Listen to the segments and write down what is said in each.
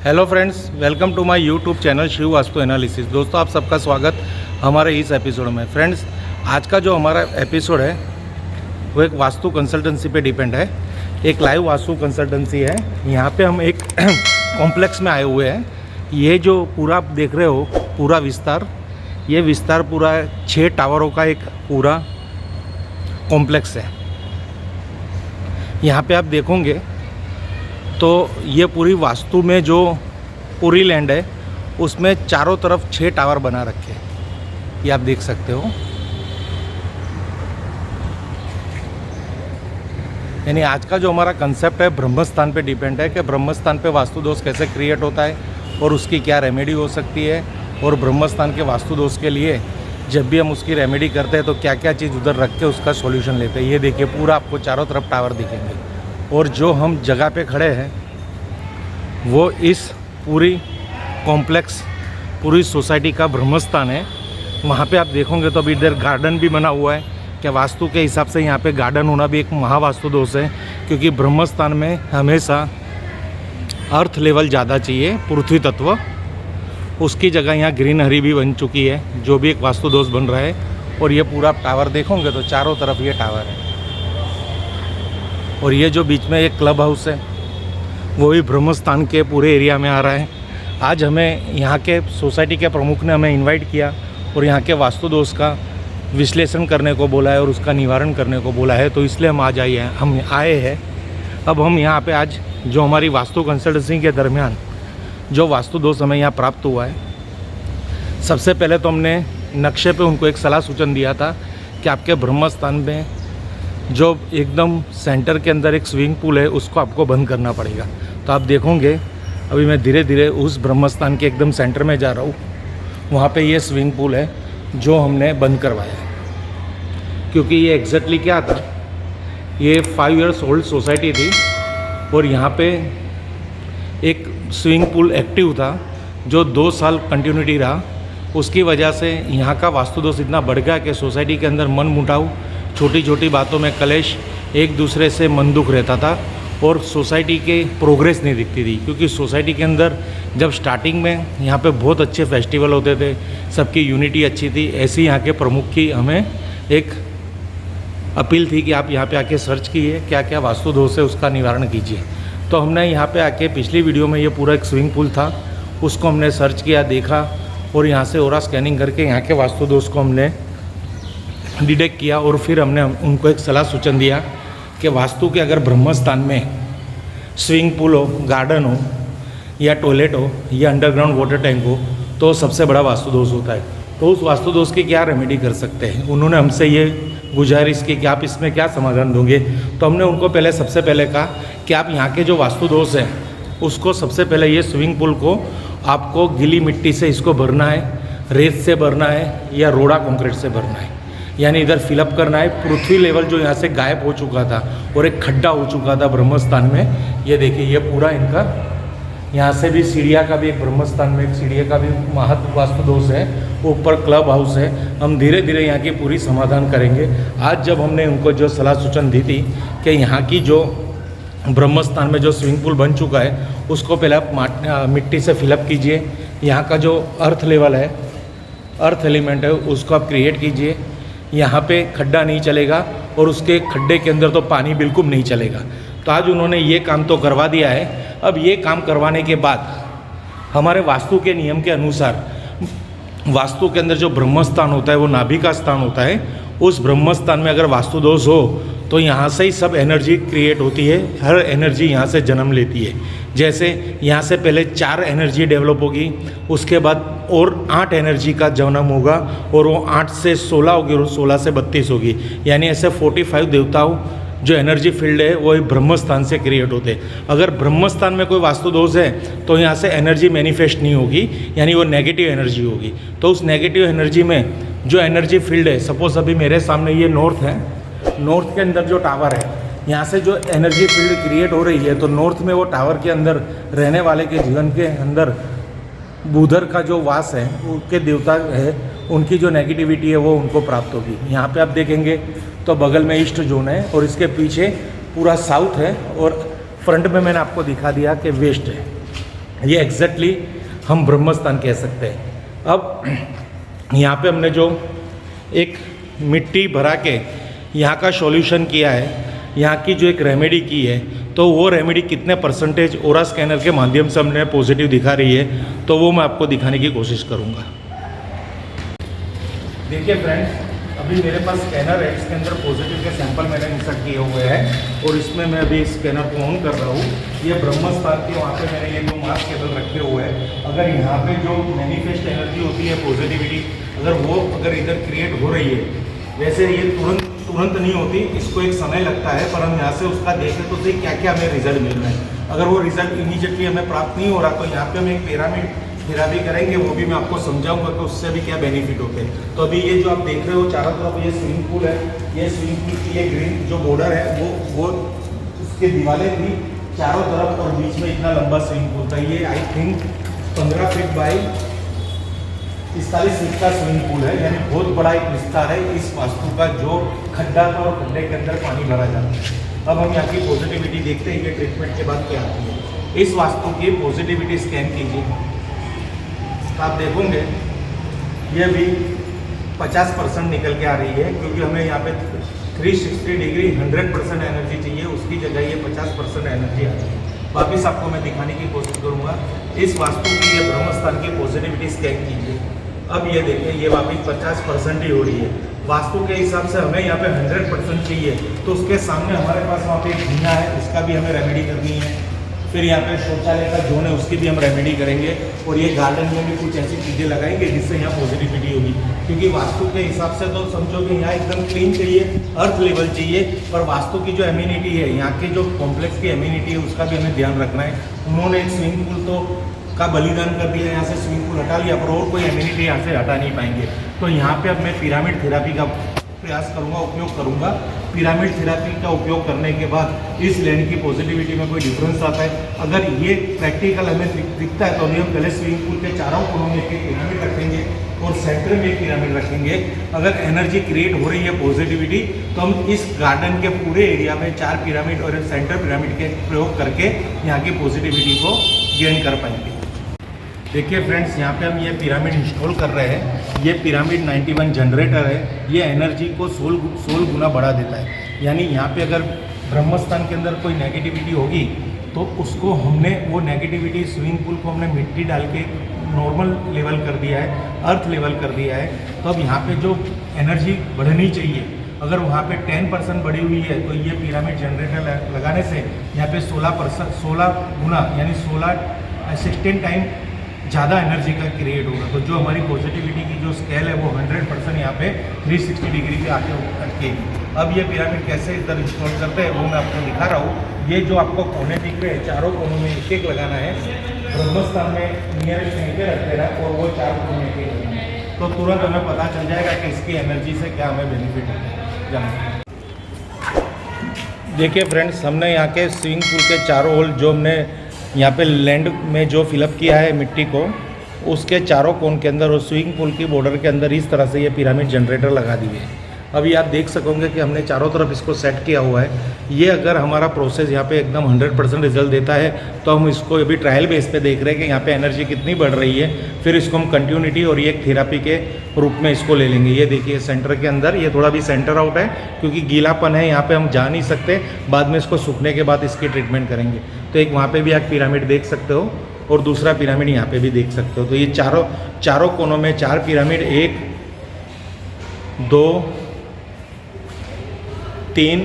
Hello friends, welcome to my YouTube channel Shiv Vastu analysis. दोस्तों, आप सबका स्वागत हमारे इस एपिसोड में। फ्रेंड्स, आज का जो हमारा एपिसोड है वो एक वास्तु कंसल्टेंसी पे डिपेंड है। एक लाइव वास्तु कंसल्टेंसी है। यहाँ पे हम एक कॉम्प्लेक्स में आए हुए हैं। ये जो पूरा आप देख रहे हो, पूरा विस्तार, ये विस्तार पूरा 6 टावरों का एक पूरा कॉम्प्लेक्स है। यहाँ पे आप देखोगे तो ये पूरी वास्तु में जो पूरी लैंड है उसमें चारों तरफ 6 टावर बना रखे हैं। ये आप देख सकते हो। यानी आज का जो हमारा कंसेप्ट है ब्रह्मस्थान पे डिपेंड है कि ब्रह्मस्थान पे वास्तु दोष कैसे क्रिएट होता है और उसकी क्या रेमेडी हो सकती है, और ब्रह्मस्थान के वास्तु दोष के लिए जब भी हम उसकी रेमेडी करते हैं तो क्या क्या चीज़ उधर रख के उसका सॉल्यूशन लेते हैं। ये देखिए, पूरा आपको चारों तरफ टावर दिखेंगे। और जो हम जगह पे खड़े हैं वो इस पूरी कॉम्प्लेक्स, पूरी सोसाइटी का ब्रह्मस्थान है। वहाँ पे आप देखोगे तो अभी इधर गार्डन भी बना हुआ है कि वास्तु के हिसाब से यहाँ पे गार्डन होना भी एक महावास्तु दोष है, क्योंकि ब्रह्मस्थान में हमेशा अर्थ लेवल ज़्यादा चाहिए, पृथ्वी तत्व। उसकी जगह यहाँ ग्रीनरी भी बन चुकी है, जो भी एक वास्तु दोष बन रहा है। और ये पूरा टावर देखोगे तो चारों तरफ ये टावर है। और ये जो बीच में एक क्लब हाउस है वो भी ब्रह्मस्थान के पूरे एरिया में आ रहा है। आज हमें यहाँ के सोसाइटी के प्रमुख ने हमें इनवाइट किया और यहाँ के वास्तु दोष का विश्लेषण करने को बोला है और उसका निवारण करने को बोला है, तो इसलिए हम आए हैं। अब हम यहाँ पे आज जो हमारी वास्तु कंसल्टेंसी के दरमियान जो वास्तु दोष हमें यहाँ प्राप्त हुआ है, सबसे पहले तो हमने नक्शे पे उनको एक सलाह सूचन दिया था कि आपके ब्रह्मस्थान में जो एकदम सेंटर के अंदर एक स्विमिंग पूल है उसको आपको बंद करना पड़ेगा। तो आप देखोगे अभी मैं धीरे धीरे उस ब्रह्मस्थान के एकदम सेंटर में जा रहा हूँ। वहाँ पे ये स्विमिंग पूल है जो हमने बंद करवाया है, क्योंकि ये एग्जैक्टली क्या था, ये 5 इयर्स ओल्ड सोसाइटी थी और यहाँ पे एक स्विमिंग पूल एक्टिव था जो 2 साल कंटिन्यूटी रहा। उसकी वजह से यहाँ का वास्तु दोष इतना बढ़ गया कि सोसाइटी के अंदर मन मुटाव, छोटी छोटी बातों में कलेश, एक दूसरे से मन दुख रहता था और सोसाइटी के प्रोग्रेस नहीं दिखती थी। क्योंकि सोसाइटी के अंदर जब स्टार्टिंग में यहाँ पे बहुत अच्छे फेस्टिवल होते थे, सबकी यूनिटी अच्छी थी। ऐसी यहाँ के प्रमुख की हमें एक अपील थी कि आप यहाँ पे आके सर्च कीजिए, क्या क्या वास्तु दोष है उसका निवारण कीजिए। तो हमने यहाँ पे आके पिछली वीडियो में ये पूरा एक स्विमिंग पूल था, उसको हमने सर्च किया, देखा और यहाँ से ओरा स्कैनिंग करके यहाँ के वास्तु दोष को हमने डिटेक्ट किया। और फिर हमने उनको एक सलाह सूचन दिया कि वास्तु के अगर ब्रह्मस्थान में स्विमिंग पूल हो, गार्डन हो या टॉयलेट हो या अंडरग्राउंड वाटर टैंक हो तो सबसे बड़ा वास्तु दोष होता है। तो उस वास्तु दोष की क्या रेमेडी कर सकते हैं। उन्होंने हमसे ये गुजारिश की कि आप इसमें क्या समाधान दोगे। तो हमने उनको सबसे पहले कहा कि आप यहाँ के जो वास्तु दोष हैं उसको सबसे पहले ये स्विमिंग पूल को आपको गीली मिट्टी से इसको भरना है, रेत से भरना है या रोड़ा कंक्रीट से भरना है। यानी इधर फिलअप करना है। पृथ्वी लेवल जो यहाँ से गायब हो चुका था और एक खड्डा हो चुका था ब्रह्मस्थान में, ये देखिए ये पूरा इनका, यहाँ से भी सीढ़िया का भी एक ब्रह्मस्थान में एक सीढ़िया का भी महत्व वास्तु दोष है। ऊपर क्लब हाउस है। हम धीरे धीरे यहाँ की पूरी समाधान करेंगे। आज जब हमने उनको जो सलाह सूचन दी थी कि यहाँ की जो ब्रह्मस्थान में जो स्विमिंग पूल बन चुका है उसको पहले आप मिट्टी से फिलअप कीजिए। यहाँ का जो अर्थ लेवल है, अर्थ एलिमेंट है, उसको आप क्रिएट कीजिए। यहाँ पे खड्डा नहीं चलेगा और उसके खड्डे के अंदर तो पानी बिल्कुल नहीं चलेगा। तो आज उन्होंने ये काम तो करवा दिया है। अब ये काम करवाने के बाद हमारे वास्तु के नियम के अनुसार वास्तु के अंदर जो ब्रह्मस्थान होता है वो नाभि का स्थान होता है। उस ब्रह्मस्थान में अगर वास्तु दोष हो तो यहाँ से ही सब एनर्जी क्रिएट होती है। हर एनर्जी यहाँ से जन्म लेती है। जैसे यहाँ से पहले 4 एनर्जी डेवलप होगी, उसके बाद और 8 एनर्जी का जन्म होगा और वो 8 से 16 होगी और 16 से 32 होगी। यानी ऐसे 45 देवताओं जो एनर्जी फील्ड है वो ब्रह्मस्थान से क्रिएट होते हैं। अगर ब्रह्मस्थान में कोई वास्तु दोष है तो यहाँ से एनर्जी मैनिफेस्ट नहीं होगी, यानी वो नेगेटिव एनर्जी होगी। तो उस नेगेटिव एनर्जी में जो एनर्जी फील्ड है, सपोज अभी मेरे सामने ये नॉर्थ है, नॉर्थ के अंदर जो टावर है, यहाँ से जो एनर्जी फील्ड क्रिएट हो रही है तो नॉर्थ में वो टावर के अंदर रहने वाले के जीवन के अंदर बुधर का जो वास है, उनके देवता है, उनकी जो नेगेटिविटी है वो उनको प्राप्त होगी। यहाँ पे आप देखेंगे तो बगल में ईस्ट जोन है और इसके पीछे पूरा साउथ है और फ्रंट में मैंने आपको दिखा दिया कि वेस्ट है। ये एग्जैक्टली हम ब्रह्म स्थान कह सकते हैं। अब यहाँ पे हमने जो एक मिट्टी भरा के यहाँ का सॉल्यूशन किया है, यहाँ की जो एक रेमेडी की है, तो वो रेमेडी कितने परसेंटेज ओरा स्कैनर के माध्यम से हमने पॉजिटिव दिखा रही है, तो वो मैं आपको दिखाने की कोशिश करूँगा। देखिए फ्रेंड्स, अभी मेरे पास स्कैनर है, इसके अंदर पॉजिटिव के सैंपल मैंने इंसर्ट किए हुए हैं और इसमें मैं अभी स्कैनर को ऑन कर रहा हूँ। ये ब्रह्म स्थान के वहाँ पे मैंने ये जो मास केबल रखे हुए हैं, अगर यहाँ पे जो मैनिफेस्ट एनर्जी होती है पॉजिटिविटी, अगर इधर क्रिएट हो रही है, वैसे ये तुरंत नहीं होती, इसको एक समय लगता है, पर हम यहाँ से उसका देखें तो क्या क्या हमें रिजल्ट मिल रहा है। अगर वो रिजल्ट इमीडिएटली हमें प्राप्त नहीं हो रहा, तो यहाँ पे हम एक पिरामिड थेरापी करेंगे, वो भी मैं आपको समझाऊंगा कि उससे भी क्या बेनिफिट होते हैं। तो अभी ये जो आप देख रहे हो चारों तरफ ये स्विमिंग पूल है, ये स्विमिंग पूल की ये ग्रीन जो बॉर्डर है वो उसके दीवारें थी चारों तरफ और बीच में इतना लंबा स्विमिंग पूल था। ये I think 15 feet by 45 feet का स्विमिंग पूल है, यानी बहुत बड़ा एक विस्तार है इस वास्तु का, जो खड्डा था और खड्डे के अंदर पानी भरा जाता है। अब हम यहाँ की पॉजिटिविटी देखते हैं कि ट्रीटमेंट के बाद क्या आती है। इस वास्तु की पॉजिटिविटी स्कैन कीजिए, आप देखोगे ये भी 50% निकल के आ रही है, क्योंकि हमें यहाँ पे 360 डिग्री 100% एनर्जी चाहिए, उसकी जगह ये 50% एनर्जी आ रही है। वापिस आपको मैं दिखाने की कोशिश करूँगा। इस वास्तु की ये ब्रह्म स्थान की पॉजिटिविटी स्कैन कीजिए। अब ये देखें, ये वापिस 50% ही हो रही है। वास्तु के हिसाब से हमें यहाँ पे 100% चाहिए, तो उसके सामने हमारे पास वहाँ पे एक धीना है, उसका भी हमें रेमेडी करनी है। फिर यहाँ पे शौचालय का जोन है, उसकी भी हम रेमेडी करेंगे, और ये गार्डन में भी कुछ ऐसी चीज़ें लगाएंगे जिससे यहाँ पॉजिटिविटी होगी। क्योंकि वास्तु के हिसाब से तो समझो कि यहाँ एकदम क्लीन चाहिए, अर्थ लेवल चाहिए, पर वास्तु की जो इम्यूनिटी है, यहाँ के जो कॉम्प्लेक्स की इम्यूनिटी है, उसका भी हमें ध्यान रखना है। उन्होंने एक स्विमिंग पूल तो का बलिदान कर दिया, यहाँ से स्विमिंग पूल हटा लिया, पर और कोई इम्यूनिटी यहाँ से हटा नहीं पाएंगे। तो यहाँ पर अब मैं पिरामिड थेरापी का प्रयास करूँगा, उपयोग करूँगा। पिरामिड थेरापी का उपयोग करने के बाद इस लैंड की पॉजिटिविटी में कोई डिफरेंस आता है। अगर ये प्रैक्टिकल हमें दिखता है, तो अभी हम पहले स्विमिंग पूल के चारों कोनों में एक पिरामिड रखेंगे और सेंटर में एक पिरामिड रखेंगे। अगर एनर्जी क्रिएट हो रही है पॉजिटिविटी, तो हम इस गार्डन के पूरे एरिया में 4 पिरामिड और सेंटर पिरामिड के प्रयोग करके यहाँ की पॉजिटिविटी को गेन कर पाएंगे। देखिए फ्रेंड्स, यहाँ पे हम ये पिरामिड इंस्टॉल कर रहे हैं। ये पिरामिड 91 जनरेटर है, ये एनर्जी को 16 गुना बढ़ा देता है। यानी यहाँ पे अगर ब्रह्मस्थान के अंदर कोई नेगेटिविटी होगी, तो उसको हमने वो नेगेटिविटी स्विमिंग पूल को हमने मिट्टी डाल के नॉर्मल लेवल कर दिया है, अर्थ लेवल कर दिया है। तो अब यहाँ पे जो एनर्जी बढ़नी चाहिए, अगर वहाँ पे 10% बढ़ी हुई है, तो ये पिरामिड जनरेटर लगाने से यहाँ पे 16 गुना यानी 16 टाइम ज़्यादा एनर्जी का क्रिएट होगा। तो जो हमारी पॉजिटिविटी की जो स्केल है वो 100% यहाँ पे 360 डिग्री पे आके अटकेगी। अब ये पिरामिड कैसे इधर इंस्टॉल करते हैं वो मैं आपको दिखा रहा हूँ। ये जो आपको कोने दिख रहे हैं, चारों कोनों में एक एक लगाना है। ब्रह्मस्थान में नियरेस्ट यहीं पे रख देना और वो 4 कोनों में एक लगाना है, तो तुरंत हमें पता चल जाएगा कि इसकी एनर्जी से क्या हमें बेनिफिट होता है। देखिए फ्रेंड्स, हमने यहाँ के स्विमिंग पूल के चारों होल जो हमने यहाँ पे लैंड में जो फिलअप किया है मिट्टी को, उसके चारों कोन के अंदर और स्विमिंग पूल की बॉर्डर के अंदर इस तरह से ये पिरामिड जनरेटर लगा दिए हैं। अभी आप देख सकोगे कि हमने चारों तरफ इसको सेट किया हुआ है। ये अगर हमारा प्रोसेस यहाँ पे एकदम 100% रिजल्ट देता है, तो हम इसको अभी ट्रायल बेस पे देख रहे हैं कि यहाँ पे एनर्जी कितनी बढ़ रही है। फिर इसको हम कंटिन्यूटी और ये एक थेरापी के रूप में इसको ले लेंगे। ये देखिए सेंटर के अंदर ये थोड़ा भी सेंटर आउट है, क्योंकि गीलापन है, यहाँ पे हम जा नहीं सकते। बाद में इसको सूखने के बाद इसकी ट्रीटमेंट करेंगे। तो एक वहाँ पे भी आप पिरामिड देख सकते हो और दूसरा पिरामिड यहाँ पे भी देख सकते हो। तो ये चारों कोनों में 4 पिरामिड, 1 2 3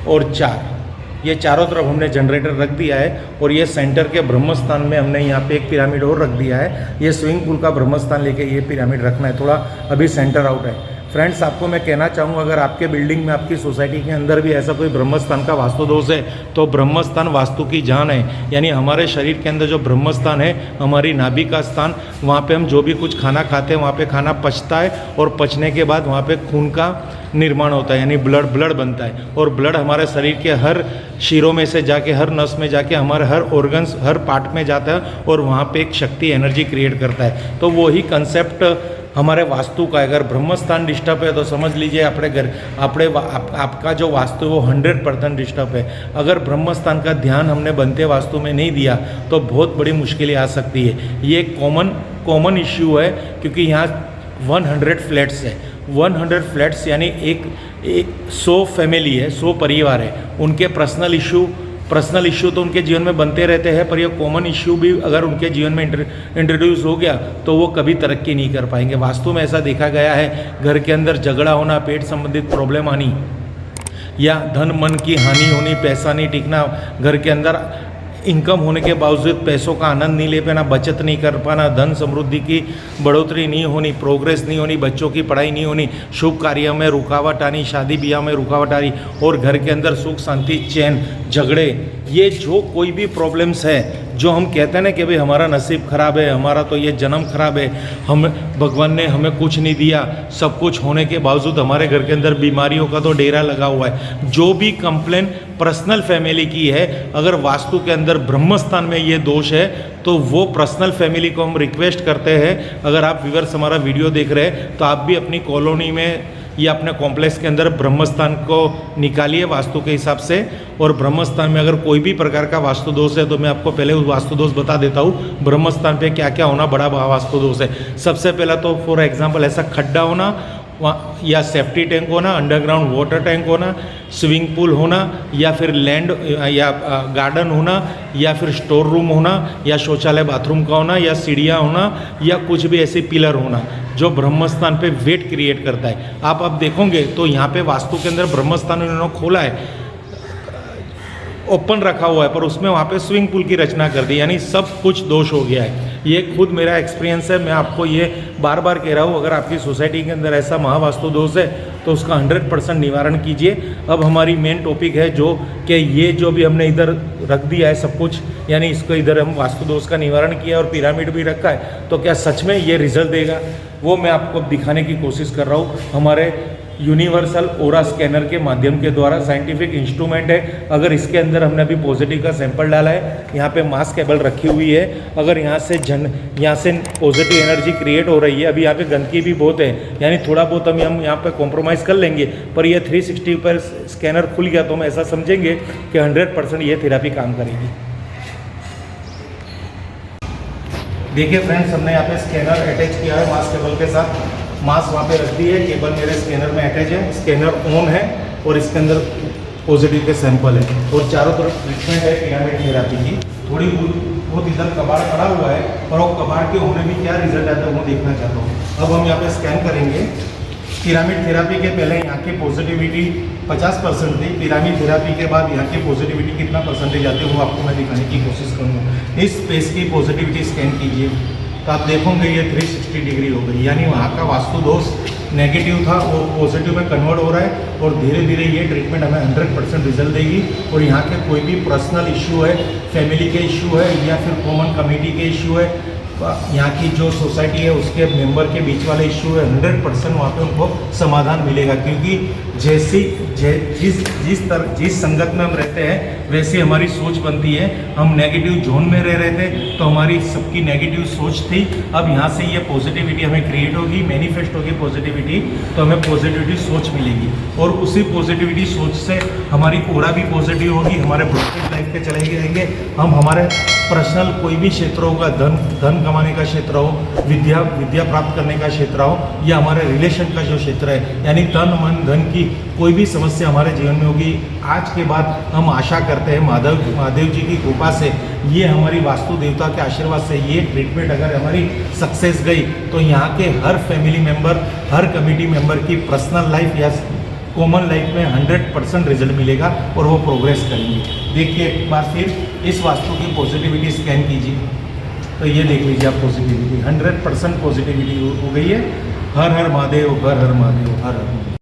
और 4, ये चारों तरफ हमने जनरेटर रख दिया है। और ये सेंटर के ब्रह्मस्थान में हमने यहाँ पे एक पिरामिड और रख दिया है। ये स्विमिंग पूल का ब्रह्मस्थान लेके ये पिरामिड रखना है, थोड़ा अभी सेंटर आउट है। फ्रेंड्स, आपको मैं कहना चाहूँगा, अगर आपके बिल्डिंग में, आपकी सोसाइटी के अंदर भी ऐसा कोई ब्रह्मस्थान का वास्तु दोष है, तो ब्रह्मस्थान वास्तु की जान है। यानी हमारे शरीर के अंदर जो ब्रह्मस्थान है, हमारी नाभि का स्थान, वहाँ पे हम जो भी कुछ खाना खाते हैं, वहाँ पे खाना पचता है और पचने के बाद वहाँ पे खून का निर्माण होता है, यानी ब्लड बनता है। और ब्लड हमारे शरीर के हर शिरों में से जाके, हर नस में जाके, हमारे हर ऑर्गन्स, हर पार्ट में जाता है और वहाँ पे एक शक्ति, एनर्जी क्रिएट करता है। तो वही कंसेप्ट हमारे वास्तु का अगर ब्रह्मस्थान डिस्टर्ब है तो समझ लीजिए अपने घर आपका जो वास्तु है वो 100% डिस्टर्ब है। अगर ब्रह्मस्थान का ध्यान हमने बनते वास्तु में नहीं दिया तो बहुत बड़ी मुश्किलें आ सकती है। ये एक कॉमन इश्यू है, क्योंकि यहाँ 100 फ्लैट्स है। 100 फ्लैट्स यानी एक 100 फैमिली है, 100 परिवार है। उनके पर्सनल इशू तो उनके जीवन में बनते रहते हैं, पर ये कॉमन इशू भी अगर उनके जीवन में इंट्रोड्यूस हो गया तो वो कभी तरक्की नहीं कर पाएंगे। वास्तु में ऐसा देखा गया है, घर के अंदर झगड़ा होना, पेट संबंधित प्रॉब्लम आनी, या धन मन की हानि होनी, पैसा नहीं टिकना, घर के अंदर इनकम होने के बावजूद पैसों का आनंद नहीं ले पाना, बचत नहीं कर पाना, धन समृद्धि की बढ़ोतरी नहीं होनी, प्रोग्रेस नहीं होनी, बच्चों की पढ़ाई नहीं होनी, शुभ कार्यों में रुकावट आनी, शादी ब्याह में रुकावट आ रही, और घर के अंदर सुख शांति चैन झगड़े, ये जो कोई भी प्रॉब्लम्स है, जो हम कहते हैं ना कि भाई हमारा नसीब खराब है, हमारा तो ये जन्म खराब है, हम भगवान ने हमें कुछ नहीं दिया, सब कुछ होने के बावजूद हमारे घर के अंदर बीमारियों का तो डेरा लगा हुआ है। जो भी कंप्लेन पर्सनल फैमिली की है, अगर वास्तु के अंदर ब्रह्मस्थान में ये दोष है तो वो पर्सनल फैमिली को हम रिक्वेस्ट करते हैं, अगर आप व्यूअर्स हमारा वीडियो देख रहे हैं तो आप भी अपनी कॉलोनी में या अपने कॉम्प्लेक्स के अंदर ब्रह्मस्थान को निकालिए वास्तु के हिसाब से। और ब्रह्मस्थान में अगर कोई भी प्रकार का वास्तु दोष है तो मैं आपको पहले उस वास्तु दोष बता देता हूँ ब्रह्मस्थान पे क्या क्या होना बड़ा वास्तु दोष है। सबसे पहला तो फॉर एग्जांपल ऐसा खड्डा होना, या सेफ्टी टैंक होना, अंडरग्राउंड वाटर टैंक होना, स्विमिंग पूल होना, या फिर लैंड या गार्डन होना, या फिर स्टोर रूम होना, या शौचालय बाथरूम का होना, या सीढ़ियाँ होना, या कुछ भी ऐसे पिलर होना जो ब्रह्मस्थान पे वेट क्रिएट करता है। आप अब देखोगे तो यहाँ पे वास्तु के अंदर ब्रह्मस्थान उन्होंने खोला है, ओपन रखा हुआ है, पर उसमें वहाँ पे स्विमिंग पूल की रचना कर दी, यानी सब कुछ दोष हो गया है। ये खुद मेरा एक्सपीरियंस है, मैं आपको ये बार बार कह रहा हूँ, अगर आपकी सोसाइटी के अंदर ऐसा महावास्तु दोष है तो उसका 100% निवारण कीजिए। अब हमारी मेन टॉपिक है जो कि ये जो भी हमने इधर रख दिया है सब कुछ, यानी इसको इधर हम वास्तु दोष का निवारण किया और पिरामिड भी रखा है, तो क्या सच में ये रिजल्ट देगा, वो मैं आपको दिखाने की कोशिश कर रहा हूँ। हमारे यूनिवर्सल ओरा स्कैनर के माध्यम के द्वारा साइंटिफिक इंस्ट्रूमेंट है। अगर इसके अंदर हमने अभी पॉजिटिव का सैंपल डाला है, यहाँ पे मास केबल रखी हुई है, अगर यहाँ से पॉजिटिव एनर्जी क्रिएट हो रही है, अभी यहाँ पे गंदगी भी बहुत है, यानी थोड़ा बहुत हम यहाँ पे कॉम्प्रोमाइज़ कर लेंगे, पर ये 360 पर स्कैनर खुल गया तो हम ऐसा समझेंगे कि 100% ये थेरेपी काम करेगी। देखिए फ्रेंड्स, हमने यहाँ पे स्कैनर अटैच किया है मास केबल के साथ, मास वहाँ पे रख दी है, केबल मेरे स्कैनर में अटैच है, स्कैनर ऑन है और इसके अंदर पॉजिटिव के सैंपल है और चारों तरफ ट्रीटमेंट है पिरामिड थेरेपी की। थोड़ी बहुत इधर कबाड़ पड़ा हुआ है, पर वो कबाड़ के होने में क्या रिजल्ट आता है वो देखना चाहता हूँ। अब हम यहाँ पे स्कैन करेंगे। पिरामिड थेरेपी के पहले यहाँ की पॉजिटिविटी 50% थी, पिरामिड थेरेपी के बाद यहाँ की पॉजिटिविटी कितना परसेंटेज आती है वो आपको मैं दिखाने की कोशिश करूँगा। इस स्पेस की पॉजिटिविटी स्कैन कीजिए तो आप देखोगे ये 360 डिग्री हो गई, यानी वहाँ का वास्तु दोष नेगेटिव था वो पॉजिटिव में कन्वर्ट हो रहा है और धीरे धीरे ये ट्रीटमेंट हमें 100% रिजल्ट देगी। और यहाँ के कोई भी पर्सनल इशू है, फैमिली के इशू है, या फिर कॉमन कमेटी के इशू है, यहाँ की जो सोसाइटी है उसके मेंबर के बीच वाले इशू है, 100% वहाँ पे उनको समाधान मिलेगा। क्योंकि जिस संगत में हम रहते हैं वैसी हमारी सोच बनती है। हम नेगेटिव जोन में रह रहे थे तो हमारी सबकी नेगेटिव सोच थी, अब यहाँ से ये पॉजिटिविटी हमें क्रिएट होगी, मैनिफेस्ट होगी पॉजिटिविटी, तो हमें पॉजिटिविटी सोच मिलेगी और उसी पॉजिटिविटी सोच से हमारी ओरा भी पॉजिटिव होगी, हमारे ब्लॉकेज लाइफ के चले जाएंगे। हम हमारे पर्सनल कोई भी क्षेत्र होगा, धन कमाने का क्षेत्र हो, विद्या प्राप्त करने का क्षेत्र हो, या हमारे रिलेशन का जो क्षेत्र है, यानी तन मन धन की कोई भी समस्या हमारे जीवन में होगी, आज के बाद हम आशा करते हैं महादेव जी की कृपा से, ये हमारी वास्तु देवता के आशीर्वाद से ये ट्रीटमेंट अगर हमारी सक्सेस गई तो यहाँ के हर फैमिली मेम्बर, हर कमेटी मेम्बर की पर्सनल लाइफ या कॉमन लाइफ में 100% रिजल्ट मिलेगा और वो प्रोग्रेस करेंगे। देखिए एक बार फिर इस वास्तु की पॉजिटिविटी स्कैन कीजिए तो ये देख लीजिए आप पॉजिटिविटी 100% पॉजिटिविटी हो गई है। हर हर महादेव, हर हर महादेव, हर हर महादेव।